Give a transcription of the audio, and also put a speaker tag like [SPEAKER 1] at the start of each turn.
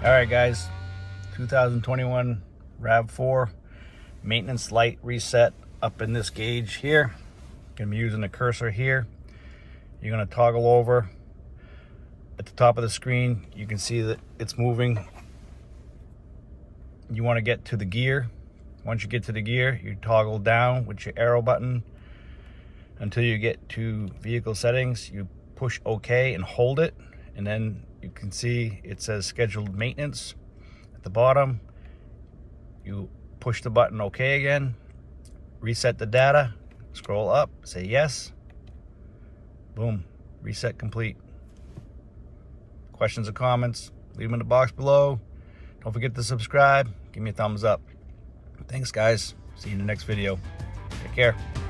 [SPEAKER 1] All right, guys, 2021 Rav4 maintenance light reset up in this gauge here. Gonna be using the cursor here. You're gonna toggle over. At the top of the screen, you can see that it's moving. You wanna get to the gear. Once you get to the gear, you toggle down with your arrow button until you get to vehicle settings. You push OK and hold it, and then you can see it says scheduled maintenance at the bottom. You push the button OK again, reset the data, scroll up, say yes, boom, reset complete. Questions or comments, leave them in the box below. Don't forget to subscribe, give me a thumbs up. Thanks, guys. See you in the next video. Take care.